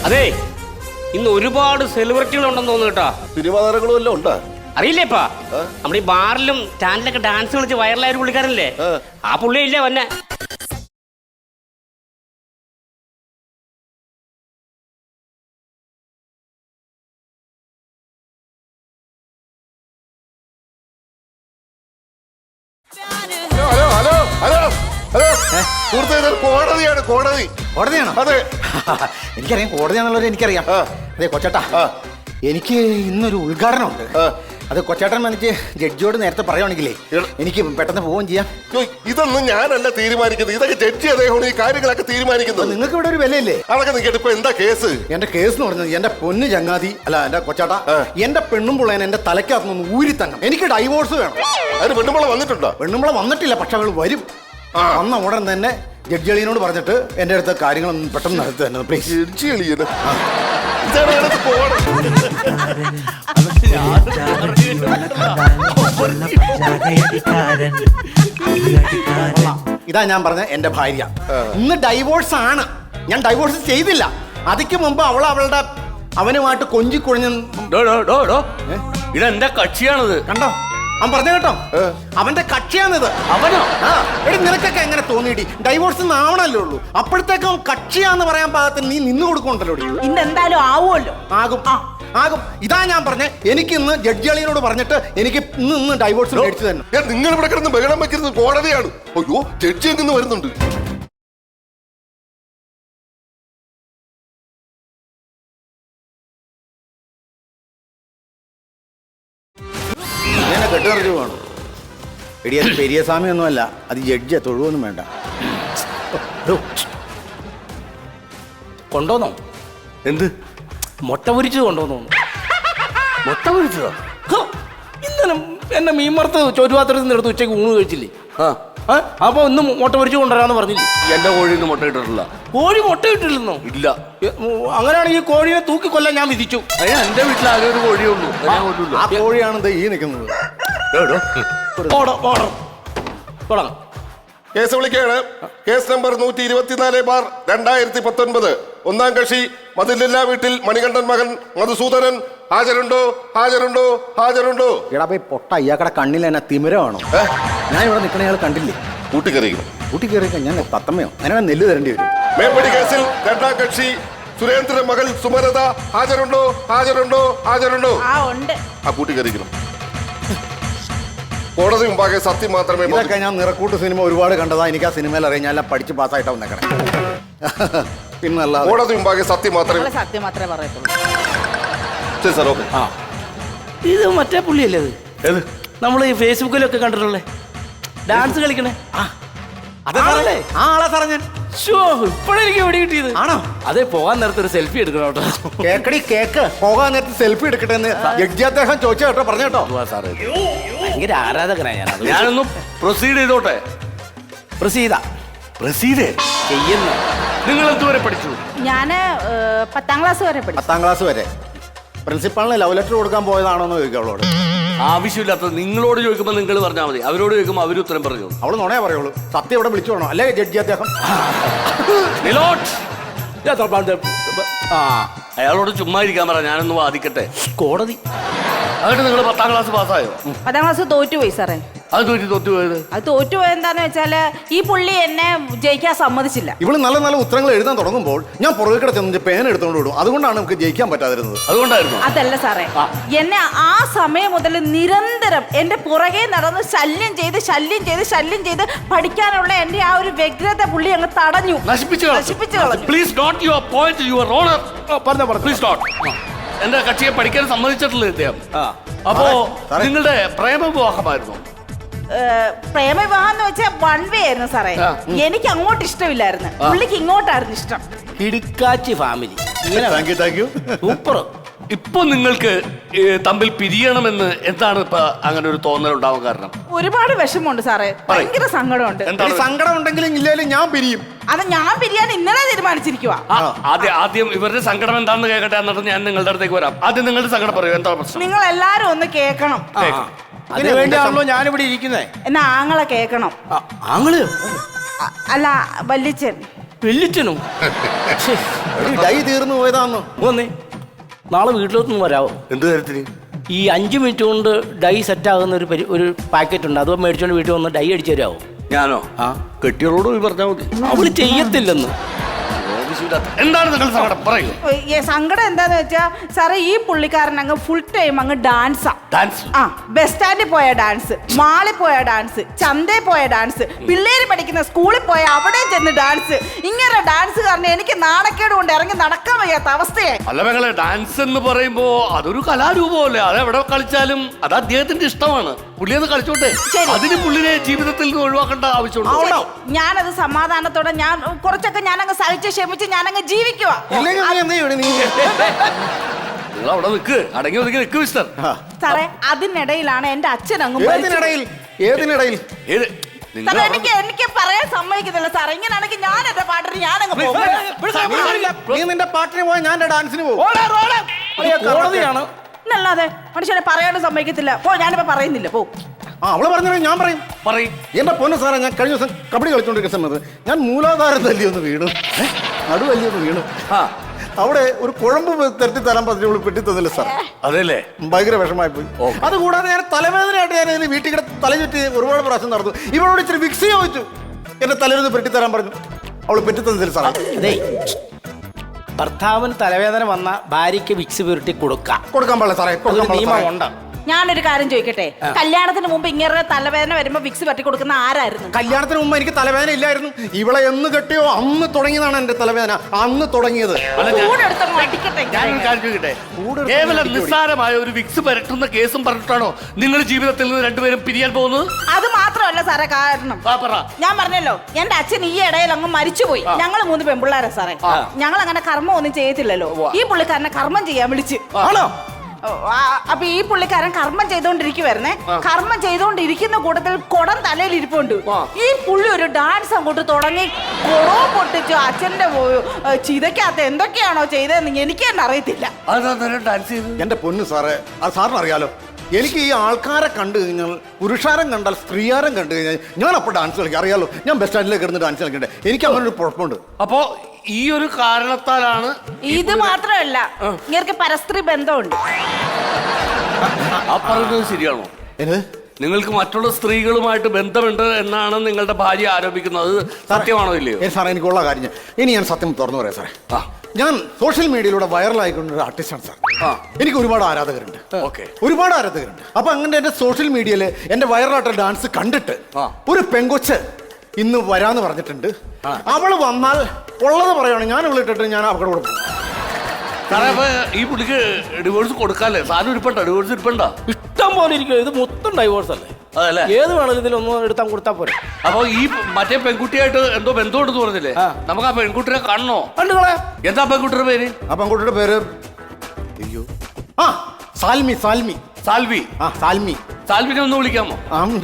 അതെ, ഇന്ന് ഒരുപാട് സെലിബ്രിറ്റികൾ ഉണ്ടെന്ന് തോന്നുന്നു കേട്ടോ. തിരുവാതിരകളും എല്ലാം ഉണ്ടോ? അറിയില്ലേപ്പാ, നമ്മുടെ ഈ ബാറിലും സ്റ്റാൻഡിലൊക്കെ ഡാൻസ് കളിച്ച് വൈറലായ ഒരു പുള്ളിക്കാരല്ലേ, ആ പുള്ളിയില്ലേ വന്നെ. കോടതിയാണ്. കോടതിയാണോ? അതെ, എനിക്കറിയാം, കോടതിയാണുള്ളത് എനിക്കറിയാം. അതെ കൊച്ചേട്ടാ, എനിക്ക് ഇന്നൊരു ഉദ്ഘാടനം ഉണ്ട്. അത് കൊച്ചേട്ടൻ വന്നിട്ട് ജഡ്ജിയോട് നേരത്തെ പറയുവാണെങ്കിലേ എനിക്ക് പെട്ടെന്ന് പോവുകയും ചെയ്യാം. ഇതൊന്നും ഞാനല്ല തീരുമാനിക്കുന്നത്, ഇതൊക്കെ ജഡ്ജി അദ്ദേഹമാണ് ഈ കാര്യങ്ങളൊക്കെ തീരുമാനിക്കുന്നത്. നിങ്ങൾക്ക് ഇവിടെ ഒരു വിലയില്ലേ? അതൊക്കെ നിൽക്കട്ടെ. ഇപ്പൊ എന്താ കേസ്? എന്റെ കേസ് എന്ന് പറഞ്ഞത്, എന്റെ പൊന്ന് ചങ്ങാതി അല്ല എന്റെ കൊച്ചാട്ട, എന്റെ പെണ്ണുമ്പുള്ളേനെ എന്റെ തലക്കകത്തുനിന്ന് ഊരി തന്നെ എനിക്ക് ഡൈവോഴ്സ് വേണം. അതിന് പെണ്ണുമ്പള വന്നിട്ടുണ്ടോ? പെണ്ണുമ്പള വന്നിട്ടില്ല, പക്ഷെ അവൾ വരും. വന്ന ഉടൻ തന്നെ ജഡ്ജി അളിയനോട് പറഞ്ഞിട്ട് എന്റെ അടുത്ത കാര്യങ്ങളൊന്നും പെട്ടെന്ന് നടത്തി തന്നെ പ്ലീസ്. ജഡ്ജി അളിയന് ഇതാ ഞാൻ പറഞ്ഞ എന്റെ ഭാര്യ. ഇന്ന് ഡൈവോഴ്സ് ആണ്. ഞാൻ ഡൈവോഴ്സ് ചെയ്തില്ല. അതിക്ക് മുമ്പ് അവളുടെ അവനുമായിട്ട് കൊഞ്ചിക്കുഴഞ്ഞ്. ഇതെന്താ കക്ഷിയാണത്? കണ്ടോ, അവൻ പറഞ്ഞു കേട്ടോ, അവന്റെ കക്ഷിയാണിത്. അവനോ? എടി നിനക്കൊക്കെ എങ്ങനെ തോന്നിയിടി? ഡൈവോഴ്സ് ആവണല്ലേ ഉള്ളൂ, അപ്പോഴത്തേക്കും കക്ഷിയാന്ന് പറയാൻ പാകത്തിന് നീ നിന്ന് കൊടുക്കണ്ടല്ലോ. ഇന്നെന്തായാലും ആവുമല്ലോ. ആകും. ഇതാ ഞാൻ പറഞ്ഞ, എനിക്ക് ഇന്ന് ജഡ്ജി അളിയനോട് പറഞ്ഞിട്ട് എനിക്ക് ഇന്ന് ഡൈവോഴ്സ് മേടിച്ചു തന്നെ. നിങ്ങൾ ഇവിടെ കിടന്ന് ബഹളം വെക്കുന്നത് കോടതിയാണ്. അയ്യോ, ജഡ്ജി എങ്ങനെ വരുന്നുണ്ട്? കെട്ടുകറിച്ച് വേണം. എടി അത് പെരിയ സ്വാമിയൊന്നും അല്ല, അത് ജഡ്ജിയാ, തൊഴുവൊന്നും വേണ്ട. കൊണ്ടോന്നോ? എന്ത്? മുട്ട പൊരിച്ചത് കൊണ്ടോന്നോ? മുട്ട പൊരിച്ചതോ? ഇന്നലെ എന്നെ മീൻ വറുത്ത് ചോറ്റുപാത്രത്തിൽ എടുത്ത് ഉച്ചയ്ക്ക് ഊണ് കഴിച്ചില്ലേ? അപ്പൊ ഇന്ന് മുട്ട പൊരിച്ച് കൊണ്ടുവരാന്ന് പറഞ്ഞില്ലേ? എന്റെ കോഴി ഒന്നും മുട്ട ഇട്ടിട്ടില്ല. കോഴി മുട്ട ഇട്ടില്ലെന്നോ? ഇല്ല. അങ്ങനെയാണെങ്കിൽ കോഴിയെ തൂക്കിക്കൊല്ലാൻ ഞാൻ വിധിച്ചു. എന്റെ വീട്ടിൽ ആകെ ഒരു കോഴിയേ ഉള്ളൂ. ആ കോഴിയാണ് ഈ നിൽക്കുന്നത്. കേസ് വിളിക്കുകയാണ്. Case number 124/2019. ഒന്നാം കക്ഷി മതിലില്ലാ വീട്ടിൽ മണികണ്ഠൻ മകൻ മധുസൂദനൻ. ഹാജരുണ്ടോ? ഹാജരുണ്ടോ? ഹാജരുണ്ടോ? എടാ പോയി പൊട്ട, ഇയാക്കടെ കണ്ണിൽ എന്നെ തിമിരമാണോ? ഞാൻ ഇവിടെ നിൽക്കണ അയാൾ കണ്ടില്ലേ? കൂട്ടിക്കറിയിക്കണം. കൂട്ടിക്കറിയിക്കാൻ ഞാൻ തത്തമ്മയോ? അങ്ങനെ നെല്ല് തരേണ്ടി വരും. മേപ്പടി കേസിൽ രണ്ടാം കക്ഷി സുരേന്ദ്രൻ മകൾ സുമലത. ഹാജരുണ്ടോ? ഹാജരുണ്ടോ? ഹാജരുണ്ടോ? ആ കൂട്ടിക്കറിയിക്കണം. കോടതി മുമ്പാകെ സത്യം മാത്രമേ. ഇതൊക്കെ ഞാൻ നിറക്കൂട്ട് സിനിമ ഒരുപാട് കണ്ടതാ, എനിക്ക് ആ സിനിമയിൽ അറിയാം. ഞാൻ പഠിച്ച് പാസ്സായിട്ടാ വന്നേക്കണേ. പിന്നല്ല, കോടതി മുമ്പാകെ സത്യം മാത്രമേ പറയത്തുള്ളൂ. ശരി സാർ, ഓക്കെ. ഇത് മറ്റേ പുള്ളിയല്ലേ അത്? ഏത്? നമ്മൾ ഈ ഫേസ്ബുക്കിലൊക്കെ കണ്ടിട്ടുള്ളേ ഡാൻസ് കളിക്കണേ. അതല്ലേ ആ ആളെ സാറേ ഞാൻ. ഇപ്പോഴെനിക്ക് എവിടെ കിട്ടിയത്? ആണോ? അതെ, പോകാൻ നേരത്തെ ഒരു സെൽഫി എടുക്കണം കേട്ടോ. കേക്കടി കേക്ക്, പോകാൻ നേരത്തെ സെൽഫി എടുക്കട്ടെ എന്ന് ജഡ്ജി അദ്ദേഹം ചോദിച്ചു കേട്ടോ, പറഞ്ഞു കേട്ടോ. സാറേ ഭയങ്കര ആരാധകനാ ഞാൻ. ഞാനൊന്ന് പ്രൊസീഡ് ചെയ്തോട്ടെ. പ്രൊസീഡ് ചെയ്യുന്നു. നിങ്ങൾ എന്തുവരെ പഠിച്ചു? ഞാന് 10ാം ക്ലാസ് വരെ പഠിച്ചു. 10ാം ക്ലാസ് വരെ. പ്രിൻസിപ്പാളിന് ലവ് ലെറ്റർ കൊടുക്കാൻ പോയതാണോ എന്ന് ചോദിക്കും അവളോട്. ആവശ്യമില്ലാത്തത് നിങ്ങളോട് ചോദിക്കുമ്പോൾ നിങ്ങൾ പറഞ്ഞാൽ മതി, അവരോട് ചോദിക്കുമ്പോൾ അവർ ഉത്തരം പറഞ്ഞു. അവള് നുണയെ പറയുള്ളൂ. സത്യം ഇവിടെ വിളിച്ചു വേണോ, അല്ലേ ജഡ്ജി അദ്ദേഹം? അയാളോട് ചുമ്മാ ഇരിക്കാൻ പറ, ഞാനൊന്ന് വാദിക്കട്ടെ. കോടതി. എന്നിട്ട് നിങ്ങൾ 10ാം ക്ലാസ് പാസ്സായോ? 10ാം ക്ലാസ് തോറ്റുപോയി സാറേ. അത് തോറ്റുപോയത്? അത് തോറ്റുപോയത് എന്താന്ന് വെച്ചാല് ഈ പുള്ളി എന്നെ ജയിക്കാൻ സമ്മതിച്ചില്ല. ഇവള് നല്ല നല്ല ഉത്തരങ്ങൾ എഴുതാൻ തുടങ്ങുമ്പോൾ ഞാൻ പുറകെ കൂടെ ചെന്ന് പേന എടുത്തോണ്ട് വിടും. അതുകൊണ്ടാണ് നമുക്ക് ജയിക്കാൻ പറ്റാതിരുന്നത്. അതുകൊണ്ടായിരുന്നു? അതല്ല സാറേ, എന്നെ ആ സമയം മുതൽ നിരന്തരം എന്റെ പുറകെ നടന്ന് ശല്യം ചെയ്ത് പഠിക്കാനുള്ള എന്റെ ആ ഒരു വ്യഗ്രത പുള്ളി അങ്ങ് തടഞ്ഞു, നശിപ്പിച്ചു കളഞ്ഞു. Please note your point, your honour. Please note. എന്റെ കക്ഷിയെ പഠിക്കാൻ സമ്മതിച്ചിട്ടുള്ള ഇദ്ദേഹം. അപ്പോ നിങ്ങളുടെ പ്രേമവിവാഹമായിരുന്നു? പ്രേമവിവാഹം എന്ന് വെച്ചാൽ 1 വേ ആയിരുന്നു സാറേ. എനിക്ക് അങ്ങോട്ട് ഇഷ്ടമില്ലായിരുന്നു, പുള്ളിക്ക് ഇങ്ങോട്ടായിരുന്നു ഇഷ്ടം. കിടുക്കാച്ചി ഫാമിലി. സൂപ്പർ. ഇപ്പൊ നിങ്ങൾക്ക് തമ്മിൽ പിരിയണമെന്ന് എന്താണ് ഇപ്പൊ അങ്ങനെ ഒരു തോന്നൽ ഉണ്ടാവാൻ കാരണം? ഒരുപാട് വിഷമമുണ്ട് സാറേ, ഭയങ്കര സങ്കടമുണ്ട്. സങ്കടം ഉണ്ടെങ്കിലും ഇല്ലേലും ഞാൻ പിരിയും. അത് ഞാൻ പിരിയാൻ ഇന്നലെ തീരുമാനിച്ചിരിക്കുക. ആദ്യം ഇവരുടെ സങ്കടം എന്താണെന്ന് കേൾക്കട്ടെ, എന്നിട്ട് ഞാൻ നിങ്ങളുടെ അടുത്തേക്ക് വരാം. ആദ്യം നിങ്ങളുടെ സങ്കടം പറയൂ, എന്താ പ്രശ്നം? നിങ്ങൾ എല്ലാരും ഒന്ന് കേൾക്കണം. അതിനു വേണ്ടിയാണല്ലോ ഞാനിവിടെ ഇരിക്കുന്നേ. എന്നാ ആങ്ങളെ കേൾക്കണം. ആങ്ങള് അല്ല വല്യച്ഛൻ. വെല്ലിച്ചനും ഛേ, ഡൈ തീർന്നു പോയതാന്ന്. വന്നേ നാളെ വീട്ടിലോട്ടൊന്നും വരാവോ? എന്ത് കാര്യത്തിന്? ഈ 5 മിനിറ്റ് കൊണ്ട് ഡൈ സെറ്റ് ആകുന്ന ഒരു പാക്കറ്റ് ഉണ്ട്, അത് മേടിച്ചോണ്ട് വീട്ടിൽ വന്ന് ഡൈ അടിച്ചു തരാവോ? ഞാനോ? കെട്ടിയോളോട് പോയി പറഞ്ഞാൽ മതി. അവള് ചെയ്യത്തില്ലെന്ന്. എന്താണ് നിങ്ങൾ സങ്കടം പറയൂ. സങ്കടം എന്താന്ന് വെച്ചാ സാറേ, ഈ പുള്ളിക്കാരൻ അങ്ങ് ഫുൾ ടൈം അങ്ങ് ഡാൻസാ. ഡാൻസ്? ആ, ബസ് സ്റ്റാൻഡിൽ പോയ ഡാൻസ്, മാളിൽ പോയ ഡാൻസ്, ചന്തയിൽ പോയ ഡാൻസ്, പിള്ളേര് പഠിക്കുന്ന സ്കൂളിൽ പോയ അവിടെ ചെന്ന് ഡാൻസ്. ഇങ്ങനെ ഡാൻസ് കാരണം എനിക്ക് നാണക്കേട് കൊണ്ട് ഇറങ്ങി നടക്കാൻ വയ്യാത്ത അവസ്ഥയായി. അല്ല മകളെ, ഡാൻസ് എന്ന് പറയുമ്പോ അതൊരു കലാരൂപമല്ലേ, അത് എവിടെ കളിച്ചാലും അത് അദ്ദേഹത്തിന്റെ ഇഷ്ടമാണ്. പുള്ളി അത് കളിച്ചോട്ടെ. ശരി. അതിന് പുള്ളിനെ ജീവിതത്തിൽ നിന്ന് ഒഴിവാക്കേണ്ട ആവശ്യമുണ്ടോ? ഞാനത് സമാധാനത്തോടെ കുറച്ചൊക്കെ ഞാനങ്ങ് സഹിച്ച് ക്ഷമിച്ച് ഞാനങ്ങ് ജീവിക്കുക. ഇല്ലെങ്കിൽ നീ എന്താ ചെയ്യണേ? നിങ്ങൾ അവിടെ നിൽക്ക്, അടങ്ങി ഒതുങ്ങി നിൽക്ക് മിസ്റ്റർ. സാറേ, അതിനിടയിലാണ് എന്റെ അച്ഛൻ അങ്ങ് ഏതിനിടയിൽ? ഏതിനിടയിൽ? ഏത് നിങ്ങൾ സാറേ, എനിക്ക് പറയാൻ സമ്മതിക്കുന്നില്ല സാറേ. ഇങ്ങനെയാണെങ്കിൽ ഞാൻ എന്റെ പാട്ടിന് ഞാനങ്ങ് പോകും. നീ നിന്റെ പാട്ടിന് പോയാൽ ഞാൻ എന്റെ ഡാൻസിന് പോകും. കോടതിയാണ്. എന്നല്ലാതെ മനുഷ്യനെ പറയാനും സമ്മതിക്കത്തില്ല. പോ, ഞാനിപ്പോ പറയുന്നില്ല, പോ. അവള് പറഞ്ഞോ ഞാൻ പറയും. പറയും. എന്റെ പൊന്നു സാറേ, ഞാൻ കഴിഞ്ഞ ദിവസം കബഡി കളിച്ചോണ്ടിരിക്കുന്ന സമയത്ത് ഞാൻ മൂലാധാരം തല്ലിയൊന്ന് വീണു, നടു തല്ലിയൊന്ന് വീണു. അവിടെ ഒരു കുഴമ്പ് തരത്തി തരാൻ പറഞ്ഞ പെട്ടി തന്നില്ല സാർ. അതെല്ലേ? ഭയങ്കര വിഷമായി പോയി. അതുകൂടാതെ ഞാൻ തലവേദനയായിട്ട് ഞാൻ ഇതിന് വീട്ടിൽ കിടന്ന് തല ചുറ്റി ഒരുപാട് പ്രാവശ്യം നടന്നു. ഇവളോട് ഇച്ചിരി വിക്സ് ചോദിച്ചു, എന്റെ തലേന്ന് പെട്ടി തരാൻ പറഞ്ഞു. അവള് പെട്ടി തന്നില്ല സാറേ. അതെ, ഭർത്താവിന് തലവേദന വന്ന ഭാര്യയ്ക്ക് വിക്സ് പുരട്ടി കൊടുക്കാൻ പാടില്ല സാറേ, കൊടുക്കാൻ നിയമം പാടില്ല. ഉണ്ട്. ഞാനൊരു കാര്യം ചോദിക്കട്ടെ, കല്യാണത്തിന് മുമ്പ് ഇങ്ങനെ തലവേദന വരുമ്പോ വിക്സ് പറ്റി കൊടുക്കുന്ന ആരായിരുന്നു? കല്യാണത്തിന് മുമ്പ് എനിക്ക് തലവേദന ഇല്ലായിരുന്നു. ഇവളെ എന്ന് കെട്ടിയോ അന്ന് തുടങ്ങിയതാണ് എന്റെ തലവേദന. അന്ന് തുടങ്ങിയത്. കൂടെ എടുത്തങ്ങ് അടിക്കട്ടെ. ഞാനൊരു കാര്യം ചോദിക്കട്ടെ, കേവലം നിസ്സാരമായ ഒരു വിക്സ് പരട്ടുന്ന കേസും പറഞ്ഞിട്ടാണോ നിങ്ങൾ ജീവിതത്തിൽ നിന്ന് രണ്ടുപേരും പിരിയാൻ പോകുന്നത്? അത് മാത്രമല്ല സാറേ കാരണം. ഞാൻ പറഞ്ഞല്ലോ, എന്റെ അച്ഛൻ ഈ ഇടയിൽ അങ്ങ് മരിച്ചുപോയി. ഞങ്ങൾ 3 പെൺപിള്ളേരാ സാറേ. ഞങ്ങൾ അങ്ങനെ കർമ്മം ഒന്നും ചെയ്യത്തില്ലല്ലോ. ഈ പുള്ളിക്കാരനെ കർമ്മം ചെയ്യാൻ വിളിച്ച്. ആണോ? അപ്പൊ ഈ പുള്ളിക്കാരൻ കർമ്മം ചെയ്തോണ്ടിരിക്കുവായിരുന്നേ. കർമ്മം ചെയ്തോണ്ടിരിക്കുന്ന കൂട്ടത്തിൽ കുടം തലയിൽ ഇരിപ്പുണ്ട്. ഈ പുള്ളി ഒരു ഡാൻസ് അങ്ങോട്ട് തുടങ്ങി കുടവും പൊട്ടിച്ചു. അച്ഛന്റെ ചിതക്കകത്ത് എന്തൊക്കെയാണോ ചെയ്തതെന്ന് എനിക്ക് തന്നെ അറിയത്തില്ല. ഡാൻസ് ചെയ്തു. എന്റെ പൊന്നു സാറേ, അത് സാറിന് അറിയാലോ, എനിക്ക് ഈ ആൾക്കാരെ കണ്ടു കഴിഞ്ഞാൽ, പുരുഷാരം കണ്ടാൽ സ്ത്രീയാരം കണ്ടു കഴിഞ്ഞാൽ ഞാൻ അപ്പോൾ ഡാൻസ് കളിക്കാം. അറിയാലോ, ഞാൻ ബസ് സ്റ്റാൻഡിലേക്ക് കിടന്ന് ഡാൻസ് കളിക്കണ്ടേ. എനിക്ക് അങ്ങനെ ഒരു കുഴപ്പമുണ്ട്. അപ്പോ ഈ ഒരു കാരണത്താലാണ്. ഇത് മാത്രമല്ല, ഇങ്ങനെ പരസ്ത്രീ ബന്ധമുണ്ട്. ആ പറയുന്നത് ശരിയാണോ? നിങ്ങൾക്ക് മറ്റുള്ള സ്ത്രീകളുമായിട്ട് ബന്ധമുണ്ട് എന്നാണ് നിങ്ങളുടെ ഭാര്യ ആരോപിക്കുന്നത്. സത്യമാണോ ഇല്ലയോ? സാറേ, എനിക്കുള്ള കാര്യം ഇനി ഞാൻ സത്യം തുറന്നു പറയാം സാറേ. ഞാൻ സോഷ്യൽ മീഡിയയിലൂടെ വൈറലായിക്കൊണ്ട ഒരു ആർട്ടിസ്റ്റാണ് സാർ. എനിക്ക് ഒരുപാട് ആരാധകരുണ്ട്. ഒരുപാട് ആരാധകരുണ്ട്. അപ്പൊ അങ്ങനെ എന്റെ സോഷ്യൽ മീഡിയയിൽ എന്റെ വൈറലായിട്ട് ഡാൻസ് കണ്ടിട്ട് ഒരു പെങ്കൊച്ച് ഇന്ന് വരാന്ന് പറഞ്ഞിട്ടുണ്ട്. അവള് വന്നാൽ ഉള്ളത് പറയാണ്, ഞാൻ വിളിട്ടിട്ട് ഞാൻ അവിടെ കൊടുക്കും. ഈ പുള്ളിക്ക് ഡിവോഴ്സ് കൊടുക്കാല്ലേ? സാധനം ഇരിപ്പണ്ട, ഡിവോഴ്സ് ഇരിപ്പണ്ട, ഇഷ്ടം പോലെ ഇരിക്കും. ഇത് മൊത്തം ഡൈവോഴ്സ് അല്ലേ? അതല്ലേ? ഏത് വേണമെങ്കിലും ഇതിലൊന്നും എടുത്താൽ കൊടുത്താൽ പോരെ. അപ്പൊ ഈ മറ്റേ പെൺകുട്ടിയായിട്ട് എന്തോ ബന്ധമുണ്ടെന്ന് പറഞ്ഞില്ലേ? നമുക്ക് ആ പെൺകുട്ടിയെ കാണണോ? കണ്ടുകളെ. എന്താ പെൺകുട്ടിയുടെ പേര്? ആ പെൺകുട്ടിയുടെ പേര് സാൽമി. സാൽമി. സാൽവി. സാൽമി. സാൽവിനെ ഒന്ന് വിളിക്കാമോ?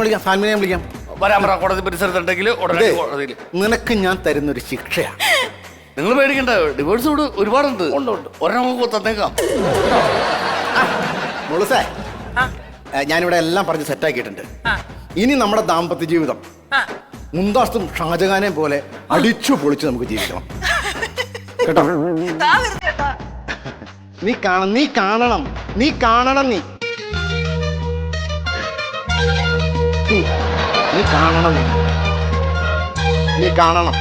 വിളിക്കാം, സാൽമിനെ വിളിക്കാം. വരാൻ പറ. കോടതി പരിസരത്തുണ്ടെങ്കിൽ ഉടനെ കോടതിയിൽ. നിനക്ക് ഞാൻ തരുന്നൊരു ശിക്ഷയാണ്. നിങ്ങൾ പേടിക്കണ്ട, ഡിവോഴ്സ് ഒരുപാടുണ്ട്. ഒരെണ്ണം തന്നേക്കാം. മുളുസേ, ഞാനിവിടെ എല്ലാം പറഞ്ഞ് സെറ്റാക്കിയിട്ടുണ്ട്. ഇനി നമ്മുടെ ദാമ്പത്യ ജീവിതം മുംതാസും ഷാജഹാനെ പോലെ അടിച്ചു പൊളിച്ച് നമുക്ക് ജീവിക്കണം. കേട്ടോ? നീ കാണണം, നീ കാണണം, നീ കാണണം, നീ നീ കാണണം, നീ കാണണം.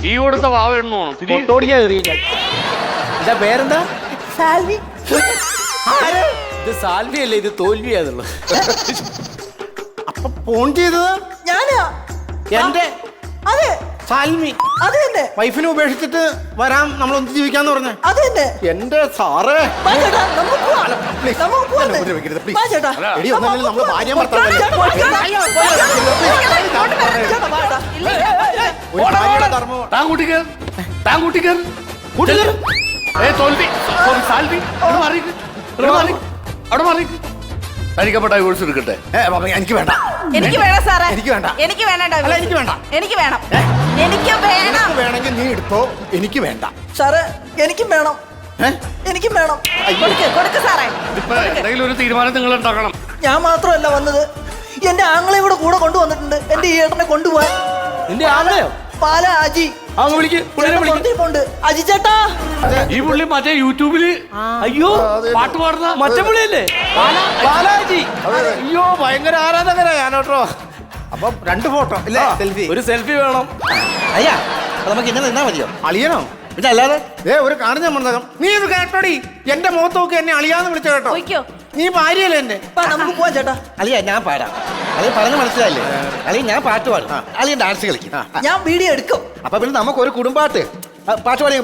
ഈ കൊടുത്ത വാവെണ്ണോ? എന്താ പേരെന്താ? സാൽവി. ഇത് സാൽവിയല്ലേ, ഇത് തോൽവിയാന്നുള്ളു. അപ്പൊ ഫോൺ ചെയ്തത് ഞാനാ. എന്റെ അതെ, സാൽമി. അത് തന്നെ. വൈഫിനെ ഉപേക്ഷിച്ചിട്ട് വരാം, നമ്മളൊന്ന് ജീവിക്കാന്ന് പറഞ്ഞ. അത് തന്നെ. എന്റെ സാറേ, തോൽവി സോറി സാൽവി അവിടെ മാറി തനിക്കപ്പെട്ട ഡൈവോഴ്സ് എടുക്കട്ടെ. എനിക്ക് വേണ്ട. എനിക്ക് വേണം സാറേ. എനിക്ക് വേണ്ട. എനിക്ക് വേണം അല്ല, divorce. എനിക്ക് വേണ്ട. എനിക്ക് വേണം. എനിക്ക് വേണം. നിനക്ക് വേണമെങ്കിൽ നീ എടുത്തോ, എനിക്ക് വേണ്ട. സാറേ എനിക്കും വേണം, എനിക്കും വേണം. കൊടുക്ക് സാറേ. ഇപ്പൊ എന്തെങ്കിലും ഒരു തീരുമാനം നിങ്ങൾ ഉണ്ടാക്കണം. ഞാൻ മാത്രമല്ല വന്നത്, എന്റെ ആങ്ങളെ കൂടെ കൊണ്ടുവന്നിട്ടുണ്ട് എന്റെ ഈ ഏട്ടനെ കൊണ്ടുപോവാൻ. നിന്റെ ആളെയോ? പാല അജി അങ്ങ് വിളിക്ക്, പുള്ളിനെ വിളിക്ക്. പുറത്തേക്കുണ്ട്. അജി ചേട്ടാ. ഈ പുള്ളി മറ്റേ യൂട്യൂബില് അയ്യോ പാട്ട് പാടുന്ന മറ്റേ പുള്ളിയല്ലേ, ബാലാജി. അയ്യോ ഭയങ്കര ആരാധകരാ ഞാനോട്ടോ. അപ്പൊ 2 ഫോട്ടോ അല്ലേ? സെൽഫി. ഒരു സെൽഫി വേണം. അയ്യാ നമുക്ക് ഇങ്ങനെ നിന്നാ മതിയോ? അളിയനോ? പിന്നെ അല്ലാതെ ഒരു കാണിച്ച മണ്ഡലം. നീ ഇത് കേട്ടോടി, എന്റെ മുഖത്ത് നോക്കി എന്നെ അളിയാന്ന് വിളിച്ച കേട്ടോ. പോയിക്കോ. നീ ഭാര്യയല്ലേ എന്റെ? നമുക്ക് പോവാൻ ചേട്ടാ. അളിയ ഞാൻ പാടാം. അളിയ പറഞ്ഞ് മനസ്സിലായില്ലേ? അളിയ ഞാൻ പാട്ട് പാടും, അളിയ ഡാൻസ് കളിക്കും. ഞാൻ വീഡിയോ എടുക്കും. അപ്പൊ പിന്നെ നമുക്കൊരു കുടുംബാട്ട് പാട്ട് പാടി